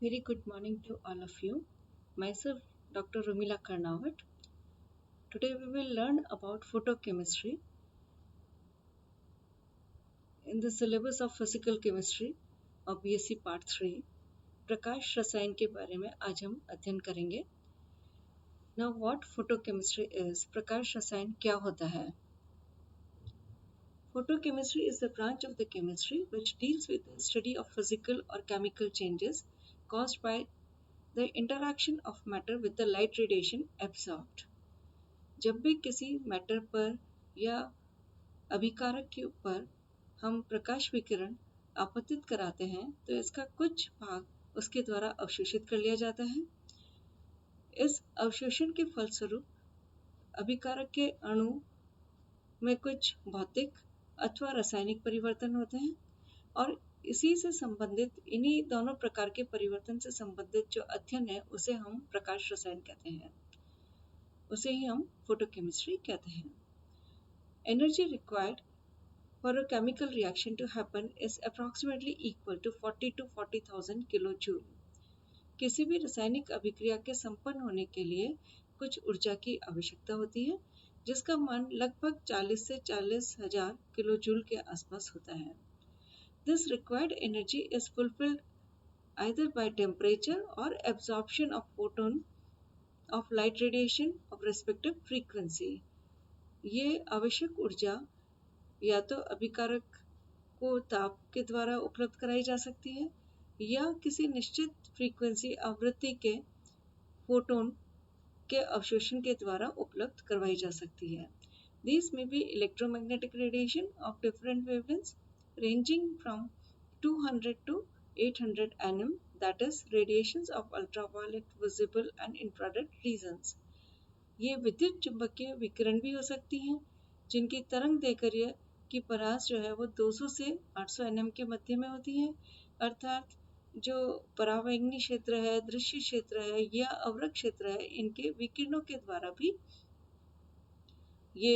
Very good morning to all of you. Myself, Dr. Rumila Karnawat. Today we will learn about photochemistry. In the syllabus of physical chemistry of BSc Part 3, प्रकाश रसायन के बारे में आज हम अध्ययन करेंगे. Now what photochemistry is? प्रकाश रसायन क्या होता है? Photochemistry is the branch of the chemistry which deals with the study of physical or chemical changes caused by the interaction of matter with the light radiation absorbed. जब भी किसी matter पर या अभिकारक के ऊपर हम प्रकाश विकिरण आपतित कराते हैं तो इसका कुछ भाग उसके द्वारा अवशोषित कर लिया जाता है. इस अवशोषण के फलस्वरूप अभिकारक के अणु में कुछ भौतिक अथवा रासायनिक परिवर्तन होते हैं और इसी से संबंधित इन्हीं दोनों प्रकार के परिवर्तन से संबंधित जो अध्ययन है उसे हम प्रकाश रसायन कहते हैं. उसे ही हम फोटोकेमिस्ट्री कहते हैं. Energy required for a chemical reaction to happen is approximately equal to 40 to 40,000 kilojoule. किसी भी रासायनिक अभिक्रिया के संपन्न होने के लिए कुछ ऊर्जा की आवश्यकता होती है जिसका मान लगभग 40 से 40,000 किलोजूल के आसपास होता है. This required energy is fulfilled either by temperature or absorption of photon of light radiation of respective frequency. ये आवश्यक ऊर्जा या तो अभिकारक को ताप के द्वारा उपलब्ध कराई जा सकती है या किसी निश्चित फ्रीक्वेंसी आवृत्ति के फोटोन के अवशोषण के द्वारा उपलब्ध करवाई जा सकती है. These may be electromagnetic radiation of different wavelengths ranging from 200 to 800 nm, that is radiations of ultraviolet, visible and infrared regions. ये विद्युत चुंबकीय विकिरण भी हो सकती हैं जिनकी तरंग दैर्घ्य की परास जो है वो 200 से 800 nm के मध्य में होती है. अर्थात जो परावैंगनी क्षेत्र है, दृश्य क्षेत्र है या अवरक क्षेत्र है, इनके विकिरणों के द्वारा भी ये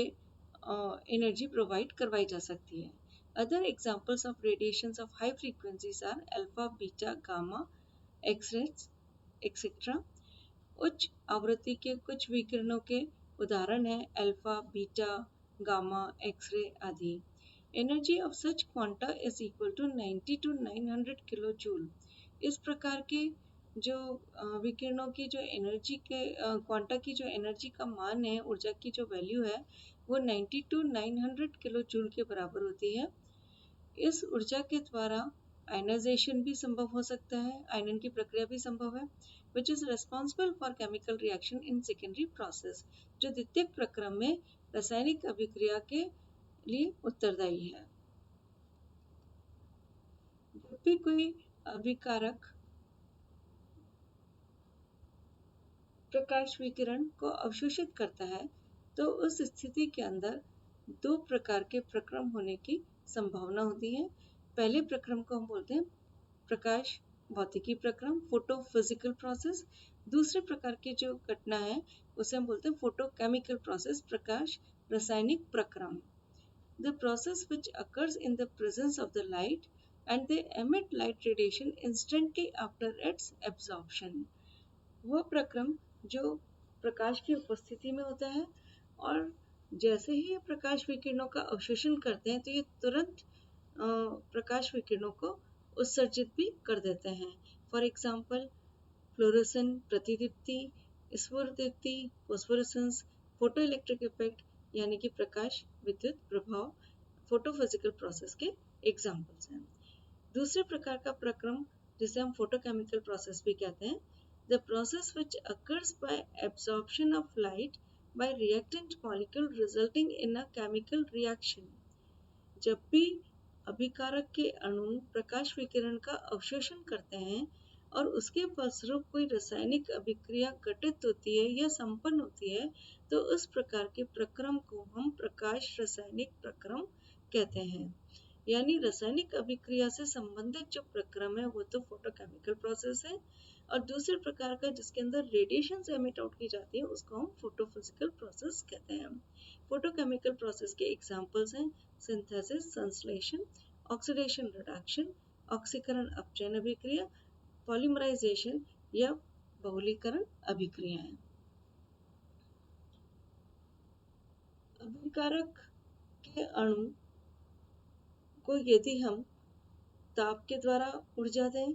एनर्जी प्रोवाइड करवाई जा सकती है. Other examples of radiations of high frequencies are alpha, beta, gamma, X-rays, etc. उच्च आवृत्ति के कुछ विकिरणों के उदाहरण हैं अल्फा, बीटा, गामा, एक्सरे आदि. Energy of such quanta is equal to 90 to 900 kilojoule. इस प्रकार के जो विकिरणों की जो एनर्जी के क्वांटा की जो एनर्जी का मान है, ऊर्जा की जो वैल्यू है वो 90 to 900 किलोजूल के बराबर होती है. इस ऊर्जा के द्वारा आयनाइजेशन भी संभव हो सकता है, आयनन की प्रक्रिया भी संभव है, which is responsible for chemical reaction in secondary process, जो द्वितीयक प्रक्रम में रासायनिक अभिक्रिया के लिए उत्तरदायी है. जब भी कोई अभिकारक प्रकाश विकिरण को अवशोषित करता है तो उस स्थिति के अंदर दो प्रकार के प्रक्रम होने की संभावना होती है. पहले प्रक्रम को हम बोलते हैं प्रकाश भौतिकी प्रक्रम, फोटोफिजिकल प्रोसेस. दूसरे प्रकार की जो घटना है उसे हम बोलते हैं फोटोकेमिकल प्रोसेस, प्रकाश रासायनिक प्रक्रम. The process which occurs in the presence of the light and they emit light radiation instantly after it's absorption. वह प्रक्रम जो प्रकाश की उपस्थिति में होता है और जैसे ही ये प्रकाश विकिरणों का अवशोषण करते हैं तो ये तुरंत प्रकाश विकिरणों को उत्सर्जित भी कर देते हैं. फॉर एग्जाम्पल फ्लोरोसन प्रतिदीप्ति, स्फुरदीप्ति, फोस्फोरेसेंस, फोटो इलेक्ट्रिक इफेक्ट यानी कि प्रकाश विद्युत प्रभाव फोटोफिजिकल प्रोसेस के एग्जाम्पल्स हैं. दूसरे प्रकार का प्रक्रम जिसे हम फोटोकेमिकल प्रोसेस भी कहते हैं, the process which occurs by absorption of light by reactant molecule resulting in a chemical reaction. जब भी अभिकारक के अणु प्रकाश विकिरण का अवशोषण करते हैं और उसके फलस्वरूप कोई रासायनिक अभिक्रिया घटित होती है या संपन्न होती है तो उस प्रकार के प्रक्रम को हम प्रकाश रासायनिक प्रक्रम कहते हैं. यानी रासायनिक अभिक्रिया से संबंधित जो प्रक्रम है वो तो फोटोकेमिकल प्रोसेस है और दूसरे प्रकार का जिसके अंदर रेडिएशन एमिट आउट की जाती है उसको हम फोटोफिजिकल प्रोसेस कहते हैं. फोटोकेमिकल प्रोसेस के एग्जाम्पल्स हैं सिंथेसिस, संश्लेषण, ऑक्सीडेशन रिडक्शन, ऑक्सीकरण अपचयन अभिक्रिया, पॉलीमराइजेशन या बहुलीकरण अभिक्रियाएं। अभिकारक के अणु को यदि हम ताप के द्वारा ऊर्जा दें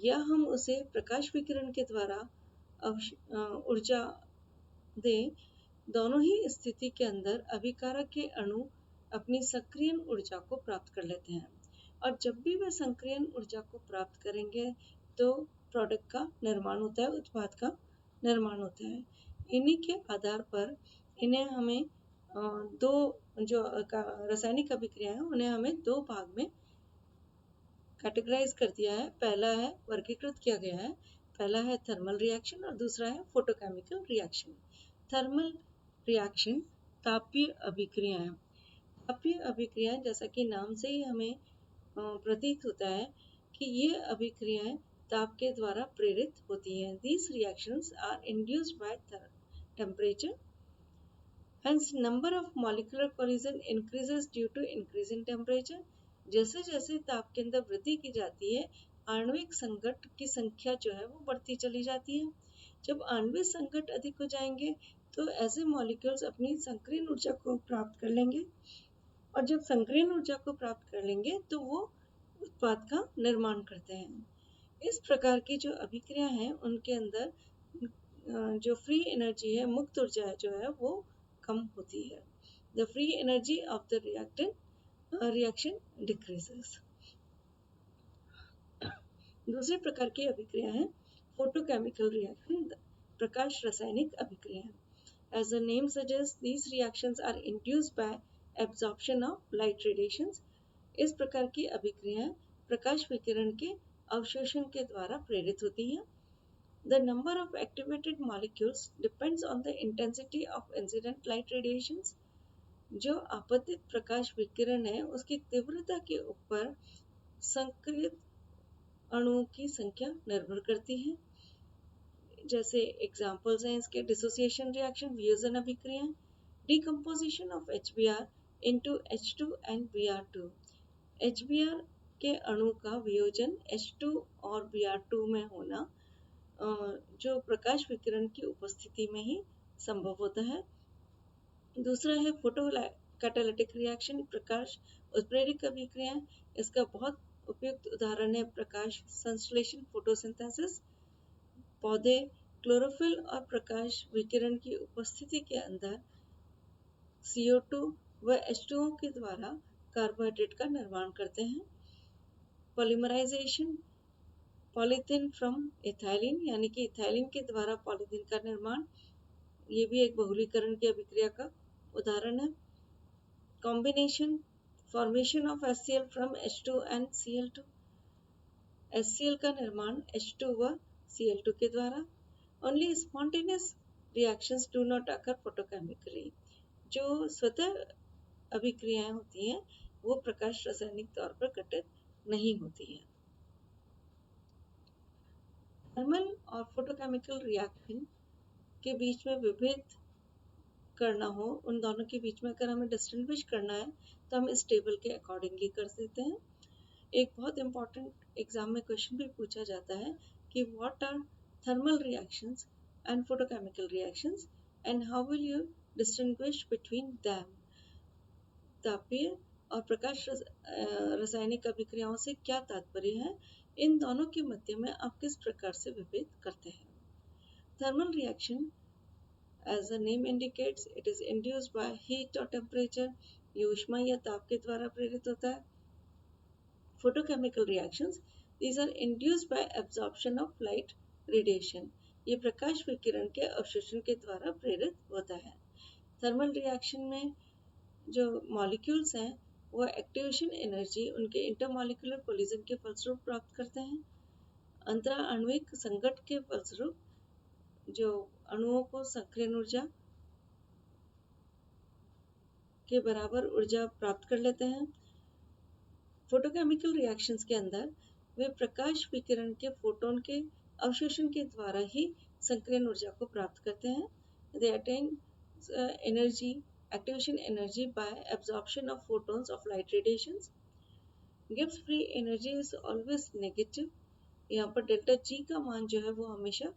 या हम उसे प्रकाश विकिरण के द्वारा ऊर्जा दें, दोनों ही स्थिति के अंदर अभिकारक के अणु अपनी सक्रियण ऊर्जा को प्राप्त कर लेते हैं और जब भी वे सक्रियण ऊर्जा को प्राप्त करेंगे तो प्रोडक्ट का निर्माण होता है, उत्पाद का निर्माण होता है। इन्हीं के आधार पर इन्हें हमें दो जो रासायनिक अभिक्रिया है उन्हें हमें दो भाग में कैटेगराइज कर दिया है। पहला है, वर्गीकृत किया गया है, पहला है थर्मल रिएक्शन और दूसरा है फोटोकेमिकल रिएक्शन। थर्मल रिएक्शन तापीय अभिक्रियाएं। तापीय अभिक्रियाएं जैसा कि नाम से ही हमें प्रतीत होता है कि ये अभिक्रियाएं ताप के द्वारा प्रेरित होती हैं। These reactions are induced by temperature. Hence, number of molecular collision increases due to increase in temperature. जैसे जैसे ताप के अंदर वृद्धि की जाती है, आणविक संघट की संख्या जो है वो बढ़ती चली जाती है। जब आणविक संघट अधिक हो जाएंगे तो ऐसे मॉलिक्यूल्स अपनी सक्रियण ऊर्जा को प्राप्त कर लेंगे और जब सक्रियण ऊर्जा को प्राप्त कर लेंगे तो वो उत्पाद का निर्माण करते हैं। इस प्रकार की जो अभिक्रिया हैं उनके अंदर जो फ्री एनर्जी है, मुक्त ऊर्जा जो है वो कम होती है। The free energy of the reaction decreases. दूसरे प्रकार की अभिक्रिया है फोटोकेमिकल रिएक्शन, प्रकाश रासायनिक अभिक्रिया। As the name suggests, these reactions are induced by absorption of light radiations. इस प्रकार की अभिक्रियाएं प्रकाश विकिरण के अवशोषण के द्वारा प्रेरित होती हैं। The number of activated molecules depends on the intensity of incident light radiations. जो आपतित प्रकाश विकिरण है उसकी तीव्रता के ऊपर संक्रियत अणुओं की संख्या निर्भर करती है। जैसे एग्जाम्पल्स हैं इसके डिसोसिएशन रिएक्शन, वियोजन अभिक्रिया, decomposition of HBr into H2 and Br2। HBr के अणु का वियोजन H2 और Br2 में होना जो प्रकाश विकिरण की उपस्थिति में ही संभव होता है। दूसरा है फोटो कैटालिटिक रिएक्शन, प्रकाश उत्प्रेरक अभिक्रिया। इसका बहुत उपयुक्त उदाहरण है प्रकाश संश्लेषण, फोटोसिंथेसिस। पौधे क्लोरोफिल और प्रकाश विकिरण की उपस्थिति के अंदर CO2 व H2O के द्वारा कार्बोहाइड्रेट का निर्माण करते हैं। पॉलीमराइजेशन, पॉलीथीन फ्रॉम इथाइलिन, यानी कि इथाइलिन के द्वारा पॉलीथीन का निर्माण, ये भी एक बहुलीकरण की अभिक्रिया का उदाहरण है। Combination, formation of HCl from H2 and Cl2, HCl का निर्माण H2 व Cl2 के द्वारा। Only spontaneous reactions do not occur photochemically. जो स्वतः अभिक्रियाएं होती हैं वो प्रकाश रासायनिक तौर पर घटित नहीं होती हैं। थर्मल और फोटोकेमिकल रिएक्शन के बीच में विभेद करना हो, उन दोनों के बीच में अगर हमें डिस्टिंग्विश करना है तो हम इस टेबल के अकॉर्डिंगली कर देते हैं। एक बहुत इंपॉर्टेंट एग्जाम में क्वेश्चन भी पूछा जाता है कि what are thermal reactions and photochemical reactions and how will you distinguish between them। तापीय और प्रकाश रासायनिक अभिक्रियाओं से क्या तात्पर्य है, इन दोनों के मध्य में आप किस प्रकार से विभेद करते हैं। Thermal reaction, as the name indicates, it is induced by heat or temperature, ये ऊष्मा या ताप के द्वारा प्रेरित होता है। Photochemical reactions, these are induced by absorption of light radiation, ये प्रकाश विकिरण के अवशोषण के द्वारा प्रेरित होता है। थर्मल रिएक्शन में जो मॉलिक्यूल्स हैं वो एक्टिवेशन एनर्जी उनके इंटरमॉलिक्यूलर कोलिजन के फलस्वरूप प्राप्त करते हैं। अंतरा आणविक संघट के फलस्वरूप जो अणुओं को सक्रियण ऊर्जा के बराबर ऊर्जा प्राप्त कर लेते हैं। फोटोकेमिकल रिएक्शंस के अंदर वे प्रकाश विकिरण के फोटोन के अवशोषण के द्वारा ही सक्रियण ऊर्जा को प्राप्त करते हैं। They attain energy, activation energy by absorption of photons of light radiations. Gibbs free energy is always negative यहाँ पर डेल्टा जी का मान जो है वो हमेशा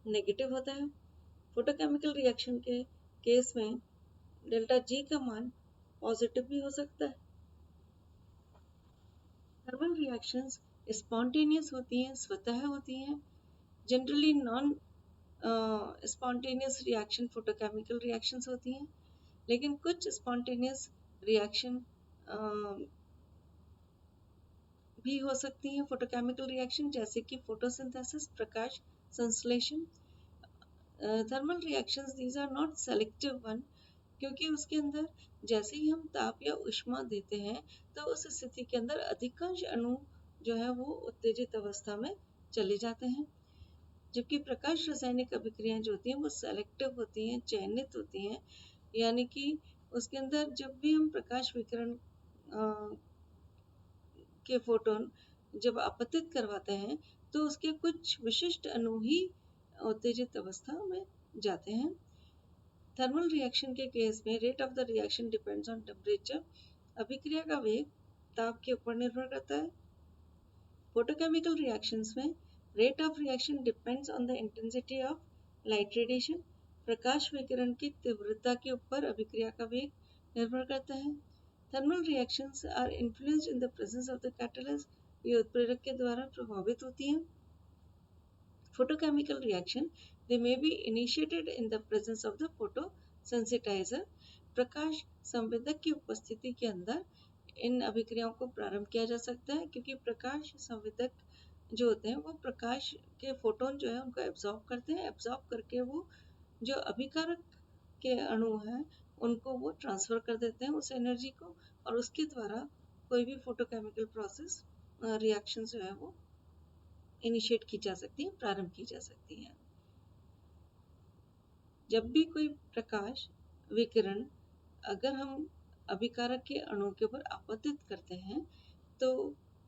नेगेटिव होता है। फोटोकेमिकल रिएक्शन के केस में डेल्टा जी का मान पॉजिटिव भी हो सकता है। थर्मल रिएक्शंस स्पॉन्टेनियस होती हैं, स्वतः होती हैं। Generally non spontaneous reaction photochemical reactions होती हैं, लेकिन कुछ स्पॉन्टेनियस रिएक्शन भी हो सकती हैं फोटोकेमिकल रिएक्शन, जैसे कि फोटोसिंथेसिस, प्रकाश संश्लेषण। Thermal reactions these are not selective one, क्योंकि उसके अंदर जैसे ही हम ताप या ऊष्मा देते हैं तो उस स्थिति के अंदर अधिकांश अणु जो है वो उत्तेजित अवस्था में चले जाते हैं, जबकि प्रकाश रासायनिक अभिक्रियाएं जो होती हैं वो सेलेक्टिव होती हैं, चयनित होती हैं। यानी कि उसके अंदर जब भी हम प्रकाश विकिरण के फोटोन जब आपतित करवाते हैं तो उसके कुछ विशिष्ट अणु ही उत्तेजित अवस्था में जाते हैं। थर्मल रिएक्शन के केस में rate of the reaction depends on temperature. अभिक्रिया का वेग ताप के ऊपर निर्भर करता है। फोटोकेमिकल रिएक्शंस में rate of reaction depends on the intensity of light radiation. प्रकाश विकिरण की तीव्रता के ऊपर अभिक्रिया का वेग निर्भर करता है। Thermal reactions are influenced in the presence of the catalyst, ये उत्प्रेरक के द्वारा प्रभावित होती हैं। Photochemical reaction, they may be initiated in the presence of the photosensitizer। प्रकाश संवेदक की उपस्थिति के अंदर इन अभिक्रियाओं को प्रारंभ किया जा सकता है, क्योंकि प्रकाश संवेदक जो होते हैं वो प्रकाश के फोटोन जो है उनको एब्जॉर्ब करते हैं। एब्जॉर्ब करके वो जो अभिकारक के अणु हैं उनको वो ट्रांसफर कर देते हैं उस एनर्जी को, और उसके द्वारा कोई भी फोटोकेमिकल प्रोसेस रिएक्शन जो है वो इनिशिएट की जा सकती है, प्रारंभ की जा सकती है। जब भी कोई प्रकाश विकिरण अगर हम अभिकारक के अणु के ऊपर आपतित करते हैं तो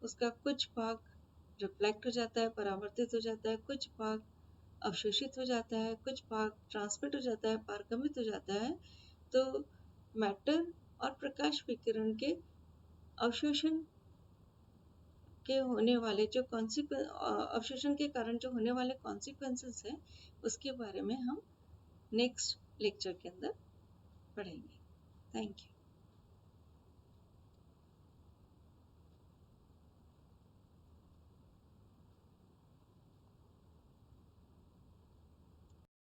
उसका कुछ भाग रिफ्लेक्ट हो जाता है, परावर्तित हो जाता है, कुछ भाग अवशोषित हो जाता है, कुछ भाग ट्रांसमिट हो जाता है, पारगमित हो जाता है। तो मैटर और प्रकाश विकिरण के अवशोषण के होने वाले जो अवशोषण के कारण जो होने वाले कॉन्सिक्वेंसेस हैं उसके बारे में हम नेक्स्ट लेक्चर के अंदर पढ़ेंगे। Thank you.